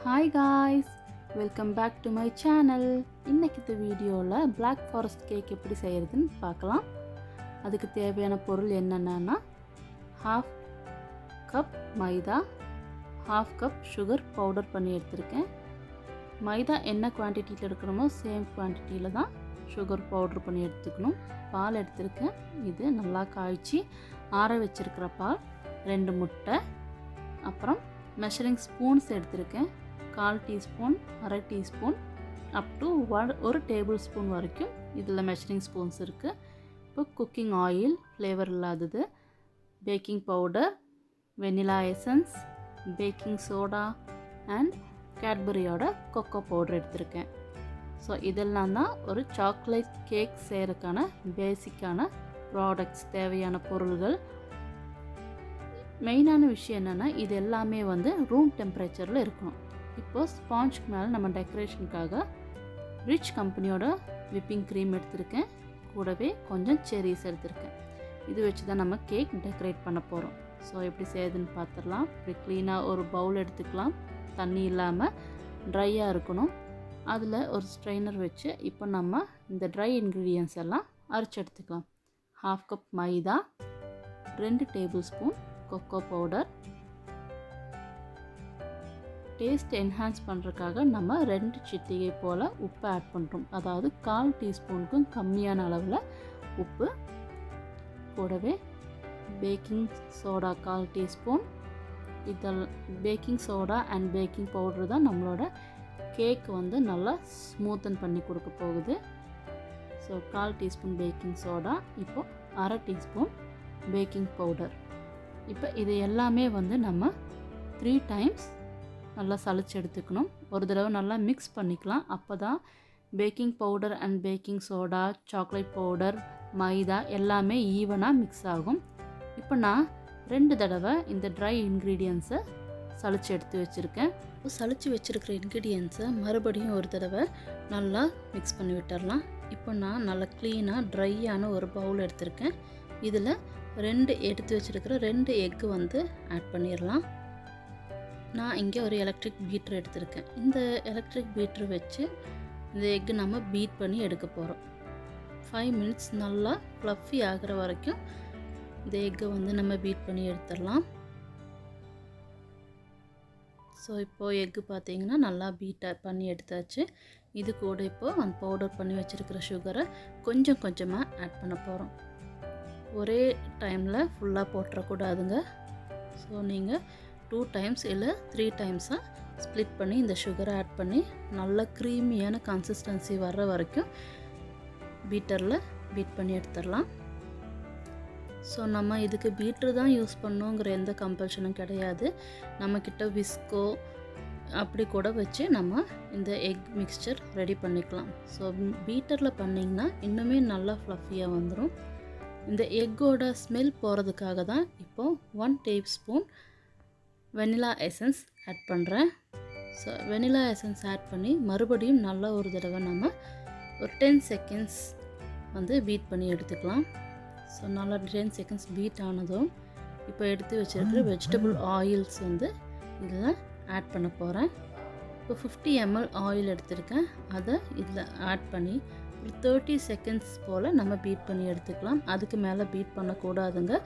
Hi guys, welcome back to my channel. இன்னைக்கு இந்த வீடியோவில் Black Forest கேக் எப்படி செய்யறதுன்னு பார்க்கலாம். அதுக்கு தேவையான பொருள் என்னென்னா ஹாஃப் கப் மைதா, ஹாஃப் கப் சுகர் பவுடர் பண்ணி எடுத்திருக்கேன். மைதா என்ன குவான்டிட்டியில் எடுக்கணுமோ சேம் குவான்டிட்டியில் தான் சுகர் பவுடர் பண்ணி எடுத்துக்கணும். பால் எடுத்திருக்கேன். இது நல்லா காய்ச்சி ஆற வச்சிருக்கிற பால், 2 முட்டை, அப்புறம் மெஷரிங் ஸ்பூன்ஸ் எடுத்திருக்கேன். 1/4 teaspoon, 1/2 teaspoon up to 1 table spoon வரைக்கும் இதில் மெஷரிங் ஸ்பூன்ஸ் இருக்குது. இப்போ குக்கிங் ஆயில், ஃப்ளேவர் இல்லாதது, baking powder, vanilla essence, baking soda and கேட்பரியோட கொக்கோ பவுடர் எடுத்திருக்கேன். ஸோ இதெல்லாம் தான் ஒரு சாக்லேட் கேக் செய்கிறதுக்கான பேசிக்கான ப்ராடக்ட்ஸ், தேவையான பொருள்கள். மெயினான விஷயம் என்னென்னா இது எல்லாமே ரூம் டெம்பரேச்சரில் இருக்கணும். இப்போது ஸ்பாஞ்சுக்கு மேலே நம்ம டெக்கரேஷனுக்காக ரிச் கம்பெனியோட விப்பிங் க்ரீம் எடுத்திருக்கேன். கூடவே கொஞ்சம் செரிஸ் எடுத்திருக்கேன். இது வச்சு தான் நம்ம கேக் டெக்கரேட் பண்ண போகிறோம். ஸோ எப்படி செய்யுதுன்னு பார்த்துடலாம். இப்படி க்ளீனாக ஒரு பவுல் எடுத்துக்கலாம். தண்ணி இல்லாமல் ட்ரையாக இருக்கணும். அதில் ஒரு ஸ்ட்ரெயினர் வச்சு இப்போ நம்ம இந்த ட்ரை இன்க்ரீடியன்ஸ் எல்லாம் அரைச்சி எடுத்துக்கலாம். 1/2 கப் மைதா, 2 table spoon cocoa powder. Taste enhance பண்ணுறதுக்காக நம்ம 2 சிட்டிகை போல் உப்பு ஆட் பண்ணுறோம். அதாவது 1/4 டீஸ்பூனுக்கும் கம்மியான அளவில் உப்பு. கூடவே பேக்கிங் சோடா 1/4 டீஸ்பூன். இதில் packing soda and baking powder தான் நம்மளோட கேக் நல்லா ஸ்மூத்தன் பண்ணி கொடுக்க போகுது. ஸோ 1/4 டீஸ்பூன் பேக்கிங் சோடா, இப்போது 1/2 டீஸ்பூன் பேக்கிங் பவுடர். இப்போ இது எல்லாமே நம்ம 3 டைம்ஸ் நல்லா சளிச்சு எடுத்துக்கணும். ஒரு தடவை நல்லா மிக்ஸ் பண்ணிக்கலாம். அப்போ தான் baking powder and baking soda, chocolate powder, maida எல்லாமே ஈவனாக மிக்ஸ் ஆகும். இப்போ நான் 2 தடவை இந்த ட்ரை இன்க்ரீடியன்ஸை சளிச்சு எடுத்து வச்சுருக்கேன். சளிச்சு வச்சுருக்கிற இன்க்ரீடியன்ஸை மறுபடியும் ஒரு தடவை நல்லா மிக்ஸ் பண்ணி விட்டுடலாம். இப்போ நான் நல்லா க்ளீனாக ட்ரையான ஒரு பவுல் எடுத்திருக்கேன். இதில் 2 எடுத்து வச்சுருக்கிற 2 எக்கு ஆட் பண்ணிடலாம். நான் இங்கே ஒரு எலக்ட்ரிக் பீட்டர் எடுத்திருக்கேன். இந்த எலக்ட்ரிக் பீட்டர் வச்சு இந்த எக்கு நம்ம பீட் பண்ணி எடுக்க போகிறோம். 5 மினிட்ஸ் நல்லா ஃப்ளஃபி ஆகிற வரைக்கும் இந்த எக்கை நம்ம பீட் பண்ணி எடுத்துடலாம். ஸோ இப்போது எக்கு பார்த்திங்கன்னா நல்லா பீட் பண்ணி எடுத்தாச்சு. இது கூட இப்போது அந்த பவுடர் பண்ணி வச்சுருக்கிற சுகரை கொஞ்சம் கொஞ்சமாக ஆட் பண்ண போகிறோம். ஒரே டைமில் ஃபுல்லாக போட்டுறக்கூடாதுங்க. ஸோ நீங்கள் 2 டைம்ஸ் இல்லை 3 டைம்ஸாக ஸ்ப்ளிட் பண்ணி இந்த சுகரை ஆட் பண்ணி நல்ல க்ரீமியான கன்சிஸ்டன்சி வர்ற வரைக்கும் பீட்டரில் பீட் பண்ணி எடுத்துடலாம். ஸோ நம்ம இதுக்கு பீட்ரு தான் யூஸ் பண்ணோங்கிற எந்த கம்பல்ஷனும் கிடையாது. நம்மக்கிட்ட விஸ்கோ அப்படி கூட வச்சு நம்ம இந்த எக் மிக்ஸ்சர் ரெடி பண்ணிக்கலாம். ஸோ பீட்டரில் பண்ணிங்கன்னா இன்னுமே நல்லா ஃப்ளஃபியாக வந்துடும். இந்த எக்கோட ஸ்மெல் போகிறதுக்காக தான் இப்போது 1 டீஸ்பூன் வெனிலா எசன்ஸ் ஆட் பண்ணுறேன். ஸோ வெனிலா எசன்ஸ் ஆட் பண்ணி மறுபடியும் நல்லா ஒரு தடவை நம்ம ஒரு 10 செகண்ட்ஸ் பீட் பண்ணி எடுத்துக்கலாம். ஸோ நல்லா 10 செகண்ட்ஸ் பீட் ஆனதும் இப்போ எடுத்து வச்சுருக்கிற வெஜிடபிள் ஆயில்ஸ் இதில் ஆட் பண்ண போகிறேன். இப்போ 50 ml ஆயில் எடுத்திருக்கேன். அதை இதில் ஆட் பண்ணி ஒரு 30 செகண்ட்ஸ் போல் நம்ம பீட் பண்ணி எடுத்துக்கலாம். அதுக்கு மேலே பீட் பண்ணக்கூடாதுங்க.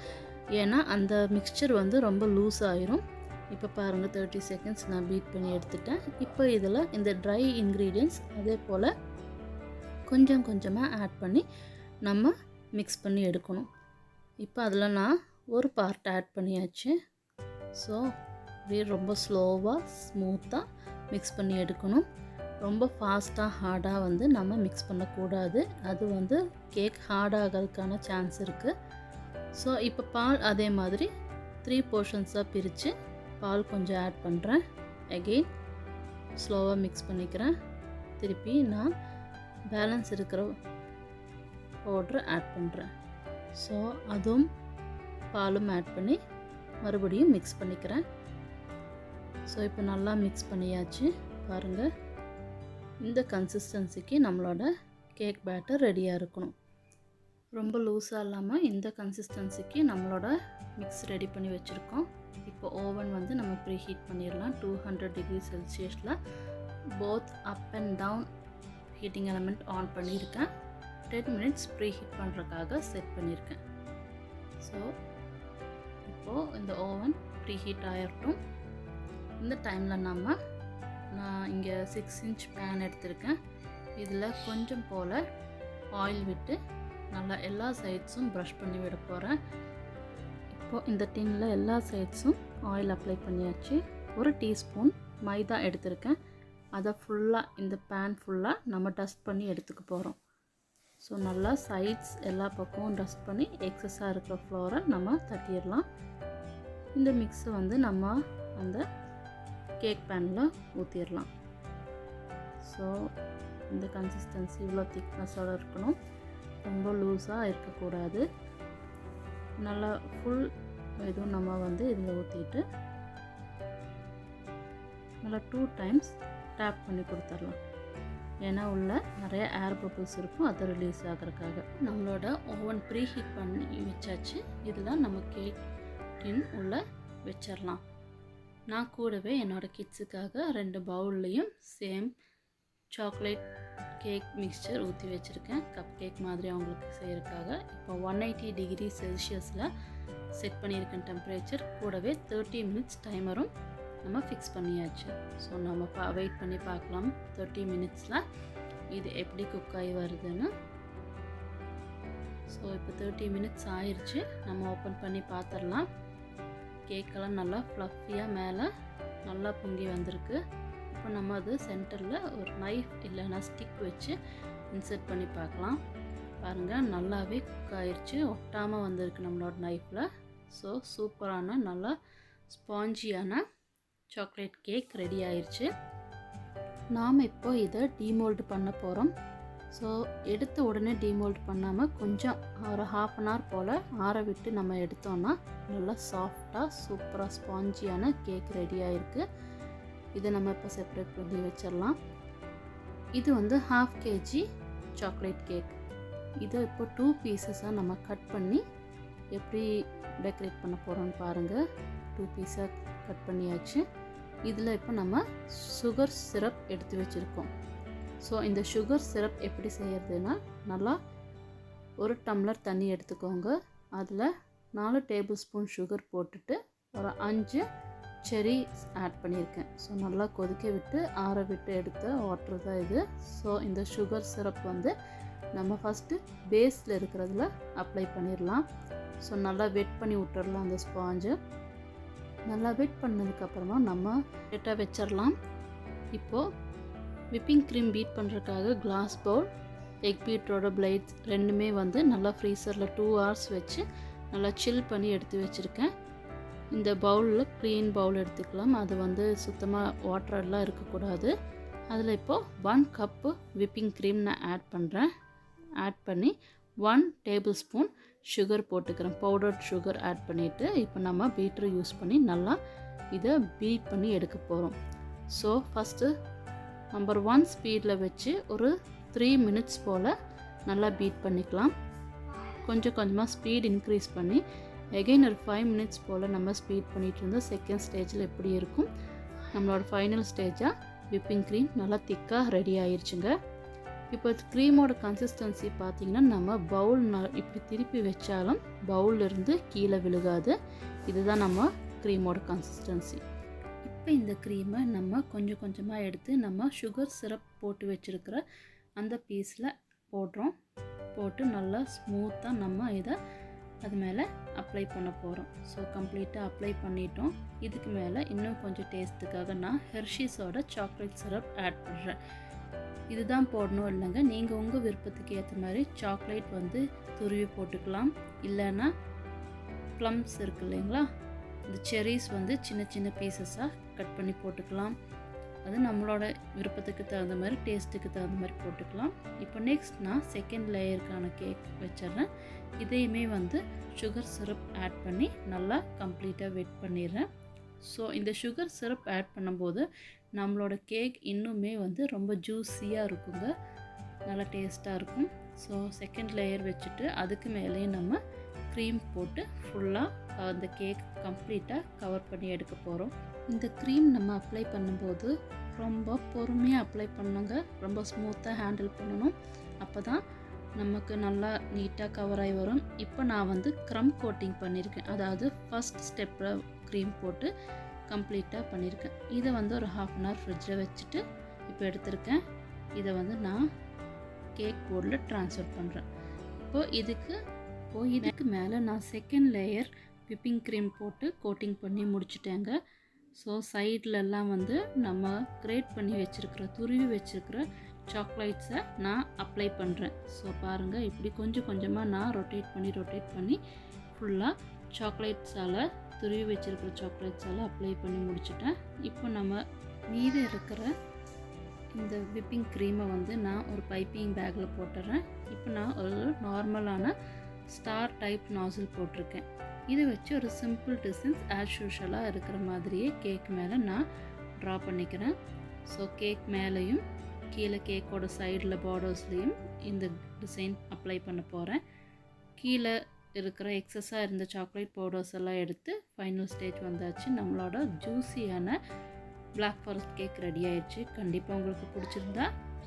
ஏன்னா அந்த மிக்சர் ரொம்ப லூஸ் ஆயிரும். இப்போ பாருங்கள் 30 செகண்ட்ஸ் நான் பீட் பண்ணி எடுத்துட்டேன். இப்போ இதில் இந்த ட்ரை இன்க்ரீடியன்ட்ஸ் அதே போல் கொஞ்சம் கொஞ்சமாக ஆட் பண்ணி நம்ம மிக்ஸ் பண்ணி எடுக்கணும். இப்போ அதில் நான் ஒரு பார்ட் ஆட் பண்ணியாச்சு. ஸோ அப்படியே ரொம்ப ஸ்லோவாக ஸ்மூத்தாக மிக்ஸ் பண்ணி எடுக்கணும். ரொம்ப ஃபாஸ்ட்டாக ஹார்டாக நம்ம மிக்ஸ் பண்ணக்கூடாது. அது கேக் ஹார்டாகிறதுக்கான சான்ஸ் இருக்குது. ஸோ இப்போ பால் அதே மாதிரி 3 போர்ஷன்ஸாக பிரித்து பால் கொஞ்சம் ஆட் பண்ணுறேன். அகெயின் ஸ்லோவாக மிக்ஸ் பண்ணிக்கிறேன். திருப்பி நான் பேலன்ஸ் இருக்கிற பவுட்ரு ஆட் பண்ணுறேன். ஸோ அதுவும் பாலும் ஆட் பண்ணி மறுபடியும் மிக்ஸ் பண்ணிக்கிறேன். ஸோ இப்போ நல்லா மிக்ஸ் பண்ணியாச்சு. பாருங்கள், இந்த கன்சிஸ்டன்சிக்கு நம்மளோட கேக் பேட்டர் ரெடியாக இருக்கணும். ரொம்ப லூஸாக இல்லாமல் இந்த கன்சிஸ்டன்சிக்கு நம்மளோட மிக்ஸ் ரெடி பண்ணி வச்சுருக்கோம். இப்போ ஓவன் வந்து நம்ம ப்ரீ ஹீட் பண்ணிடலாம். 200 டிகிரி செல்சியஸில் both up and down heating element on பண்ணியிருக்கேன். 10 மினிட்ஸ் ப்ரீ ஹீட் பண்ணுறதுக்காக செட் பண்ணியிருக்கேன். ஸோ இப்போது இந்த ஓவன் ப்ரீ ஹீட் ஆகிடட்டும். இந்த டைமில் நான் இங்கே 6 இன்ச் பேன் எடுத்திருக்கேன். இதில் கொஞ்சம் போல் ஆயில் விட்டு நல்லா எல்லா சைட்ஸும் ப்ரஷ் பண்ணி விட போகிறேன். இப்போது இந்த டின்னில் எல்லா சைட்ஸும் ஆயில் அப்ளை பண்ணியாச்சு. 1 டீஸ்பூன் மைதா எடுத்திருக்கேன். அதை ஃபுல்லாக இந்த பேன் ஃபுல்லாக நம்ம டஸ்ட் பண்ணி எடுத்துக்க போகிறோம். ஸோ நல்லா சைட்ஸ் எல்லா பக்கமும் டஸ்ட் பண்ணி எக்ஸஸாக இருக்கிற ஃப்ளோரை நம்ம தட்டிடலாம். இந்த மிக்ஸை வந்து நம்ம அந்த கேக் பேனில் ஊற்றிடலாம். ஸோ இந்த கன்சிஸ்டன்சி இவ்வளோ திக்னஸோடு இருக்கணும், ரொம்ப லூஸாக இருக்கக்கூடாது. நல்லா ஃபுல் இதுவும் நம்ம வந்து இதில் ஊற்றிட்டு நல்லா 2 டைம்ஸ் டேப் பண்ணி கொடுத்துடலாம். ஏன்னா உள்ள நிறைய ஏர் பபிள்ஸ் இருக்கும், அதை ரிலீஸ் ஆகிறதுக்காக. நம்மளோட ஓவன் ப்ரீ ஹீட் பண்ணி வச்சாச்சு. இதில் நம்ம கேக் டின் உள்ளே வச்சிடலாம். நான் கூடவே என்னோடய கிட்ஸுக்காக 2 பவுல்லையும் சேம் சாக்லேட் கேக் மிக்சர் ஊற்றி வச்சுருக்கேன், கப் கேக் மாதிரி அவங்களுக்கு செய்கிறதுக்காக. இப்போ 180 டிகிரி செல்சியஸில் செட் பண்ணியிருக்கேன் டெம்பரேச்சர். கூடவே 30 மினிட்ஸ் டைமரும் நம்ம ஃபிக்ஸ் பண்ணியாச்சு. ஸோ நம்ம வெயிட் பண்ணி பார்க்கலாம் 30 மினிட்ஸில் இது எப்படி குக் ஆகி வருதுன்னு. ஸோ இப்போ 30 மினிட்ஸ் ஆயிடுச்சு. நம்ம ஓப்பன் பண்ணி பார்த்துடலாம். கேக்கெல்லாம் நல்லா ஃப்ளஃபியாக மேலே நல்லா பொங்கி வந்திருக்கு. இப்போ நம்ம அது சென்டரில் ஒரு நைஃப் இல்லைன்னா ஸ்டிக் வச்சு இன்சர்ட் பண்ணி பார்க்கலாம். பாருங்கள், நல்லாவே குக் ஆயிடுச்சு, ஒட்டாமல் வந்திருக்கு நம்மளோட நைஃப்பில். ஸோ சூப்பரான நல்லா ஸ்பாஞ்சியான சாக்லேட் கேக் ரெடி ஆயிடுச்சு. நாம் இப்போ இதை டீமோல்டு பண்ண போகிறோம். ஸோ எடுத்த உடனே டீமோல்டு பண்ணாமல் கொஞ்சம் ஒரு ½ அன் ஹவர் போல் ஆற விட்டு நம்ம எடுத்தோன்னா நல்லா சாஃப்டாக சூப்பராக ஸ்பாஞ்சியான கேக் ரெடி ஆகிருக்கு. இதை நம்ம இப்போ செப்பரேட் பண்ணி வச்சிடலாம். இது வந்து ½ kg சாக்லேட் கேக். இதை இப்போ 2 பீசஸாக நம்ம கட் பண்ணி எப்படி டெக்கரேட் பண்ண போகிறோம்னு பாருங்கள். 2 பீஸாக கட் பண்ணியாச்சு. இதில் இப்போ நம்ம சுகர் சிரப் எடுத்து வச்சுருக்கோம். ஸோ இந்த சுகர் சிரப் எப்படி செய்கிறதுனா, நல்லா 1 டம்ளர் தண்ணி எடுத்துக்கோங்க. அதில் 4 டேபிள் ஸ்பூன் சுகர் போட்டுட்டு ஒரு 5 செரிஸ் ஆட் பண்ணியிருக்கேன். ஸோ நல்லா கொதிக்க விட்டு ஆற விட்டு எடுத்த வாட்டர் தான் இது. ஸோ இந்த சுகர் சிரப் வந்து நம்ம ஃபஸ்ட்டு பேஸில் இருக்கிறதுல அப்ளை பண்ணிடலாம். ஸோ நல்லா வெட் பண்ணி விட்டுறலாம். அந்த ஸ்பாஞ்சை நல்லா வெட் பண்ணதுக்கப்புறமா நம்ம வெட்டாக வச்சிடலாம். இப்போது விப்பிங் க்ரீம் பீட் பண்ணுறதுக்காக கிளாஸ் பவுல், எக் பீட்டரோட பிளேட்ஸ் ரெண்டுமே வந்து நல்லா ஃப்ரீசரில் 2 hours வச்சு நல்லா சில் பண்ணி எடுத்து வச்சுருக்கேன். இந்த பவுலில் க்ளீன் பவுல் எடுத்துக்கலாம். அது வந்து சுத்தமாக வாட்டரெல்லாம் இருக்கக்கூடாது. அதில் இப்போது 1 கப்பு விப்பிங் க்ரீம் நான் ஆட் பண்ணுறேன். ஆட் பண்ணி 1 டேபிள் ஸ்பூன் சுகர் போட்டுக்கிறேன். பவுடர்ட் சுகர் ஆட் பண்ணிவிட்டு இப்போ நம்ம பீட்டரை யூஸ் பண்ணி நல்லா இதை பீட் பண்ணி எடுக்க போகிறோம். ஸோ ஃபஸ்ட்டு நம்பர் 1 ஸ்பீடில் வச்சு ஒரு 3 மினிட்ஸ் போல் நல்லா பீட் பண்ணிக்கலாம். கொஞ்சம் கொஞ்சமாக ஸ்பீட் இன்க்ரீஸ் பண்ணி எகெயின் ஒரு 5 மினிட்ஸ் போல் நம்ம ஸ்பீட் பண்ணிகிட்டு இருந்தால் செகண்ட் ஸ்டேஜில் எப்படி இருக்கும், நம்மளோட ஃபைனல் ஸ்டேஜாக விப்பிங் க்ரீம் நல்லா திக்காக ரெடி ஆயிடுச்சுங்க. இப்போ க்ரீமோட கன்சிஸ்டன்சி பார்த்திங்கன்னா நம்ம பவுல் இப்படி திருப்பி வச்சாலும் பவுலிருந்து கீழே விழுகாது. இதுதான் நம்ம க்ரீமோட கன்சிஸ்டன்சி. இப்போ இந்த க்ரீமை நம்ம கொஞ்சம் கொஞ்சமாக எடுத்து நம்ம சுகர் சிரப் போட்டு வச்சுருக்கிற அந்த பீஸில் போட்டு நல்லா ஸ்மூத்தாக நம்ம இதை அது மேலே அப்ளை பண்ண போகிறோம். ஸோ கம்ப்ளீட்டாக அப்ளை பண்ணிட்டோம். இதுக்கு மேலே இன்னும் கொஞ்சம் டேஸ்ட்டுக்காக நான் ஹெர்ஷீஸோட சாக்லேட் சிரப் ஆட் பண்ணுறேன். இதுதான் போடணும் இல்லைங்க, நீங்கள் உங்கள் விருப்பத்துக்கு ஏற்ற மாதிரி சாக்லேட் வந்து துருவி போட்டுக்கலாம். இல்லைன்னா ப்ளம்ஸ் இருக்குது இல்லைங்களா, இந்த செரிஸ் வந்து சின்ன சின்ன பீசஸாக கட் பண்ணி போட்டுக்கலாம். அது நம்மளோட விருப்பத்துக்கு தகுந்த மாதிரி டேஸ்ட்டுக்கு தகுந்த மாதிரி போட்டுக்கலாம். இப்போ நெக்ஸ்ட் நான் செகண்ட் லேயருக்கான கேக் வச்சிடுறேன். இதையுமே வந்து சுகர் சிரப் ஆட் பண்ணி நல்லா கம்ப்ளீட்டாக வெட் பண்ணிடுறேன். ஸோ இந்த சுகர் சிரப் ஆட் பண்ணும்போது நம்மளோட கேக் இன்னுமே வந்து ரொம்ப ஜூஸியாக இருக்குங்க, நல்லா டேஸ்ட்டாக இருக்கும். ஸோ செகண்ட் லேயர் வச்சுட்டு அதுக்கு மேலேயும் நம்ம க்ரீம் போட்டு ஃபுல்லாக அந்த கேக் கம்ப்ளீட்டாக கவர் பண்ணி எடுக்க போகிறோம். இந்த க்ரீம் நம்ம அப்ளை பண்ணும்போது ரொம்ப பொறுமையாக அப்ளை பண்ணுங்க. ரொம்ப ஸ்மூத்தாக ஹேண்டில் பண்ணணும். அப்போ தான் நமக்கு நல்லா நீட்டாக கவர் ஆகி வரும். இப்போ நான் வந்து க்ரம் கோட்டிங் பண்ணியிருக்கேன். அதாவது ஃபஸ்ட் ஸ்டெப்பில் க்ரீம் போட்டு கம்ப்ளீட்டாக பண்ணியிருக்கேன். இதை வந்து ஒரு 1/2 அன் ஹவர் ஃப்ரிட்ஜில் வச்சுட்டு இப்போ எடுத்திருக்கேன். இதை வந்து நான் கேக் போர்டில் ட்ரான்ஸ்ஃபர் பண்ணுறேன். இதுக்கு மேலே நான் செகண்ட் லேயர் விப்பிங் க்ரீம் போட்டு கோட்டிங் பண்ணி முடிச்சுட்டேங்க. ஸோ சைட்லெல்லாம் வந்து நம்ம கிரேட் பண்ணி வச்சுருக்கிற துருவி வச்சுருக்கிற சாக்லேட்ஸை நான் அப்ளை பண்ணுறேன். ஸோ பாருங்கள், இப்படி கொஞ்சம் கொஞ்சமாக நான் ரொட்டேட் பண்ணி ஃபுல்லாக சாக்லேட்ஸால் துருவி வச்சுருக்கிற சாக்லேட்ஸால் அப்ளை பண்ணி முடிச்சுட்டேன். இப்போ நம்ம மீதி இருக்கிற இந்த விப்பிங் க்ரீமை வந்து நான் ஒரு பைப்பிங் பேக்கில் போட்டுறேன். இப்போ நான் ஒரு நார்மலான ஸ்டார் டைப் நாசில் போட்டிருக்கேன். இதை வச்சு ஒரு சிம்பிள் டிசைன்ஸ் ஆஸ் யூஷுவலாக இருக்கிற மாதிரியே கேக் மேலே நான் ட்ரா பண்ணிக்கிறேன். ஸோ கேக் மேலேயும் கீழே கேக்கோட சைடில் பார்டர்ஸ்லேயும் இந்த டிசைன் அப்ளை பண்ண போகிறேன். கீழே இருக்கிற எக்ஸஸாக இருந்த சாக்லேட் பவுடர்ஸ் எல்லாம் எடுத்து ஃபைனல் ஸ்டேஜ் வந்தாச்சு. நம்மளோட ஜூஸியான பிளாக் ஃபாரஸ்ட் கேக் ரெடி ஆயிடுச்சு. கண்டிப்பாக உங்களுக்கு பிடிச்சிருந்தா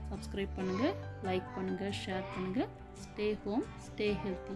சப்ஸ்கிரைப் பண்ணுங்கள், லைக் பண்ணுங்கள், ஷேர் பண்ணுங்கள். Stay home, stay healthy.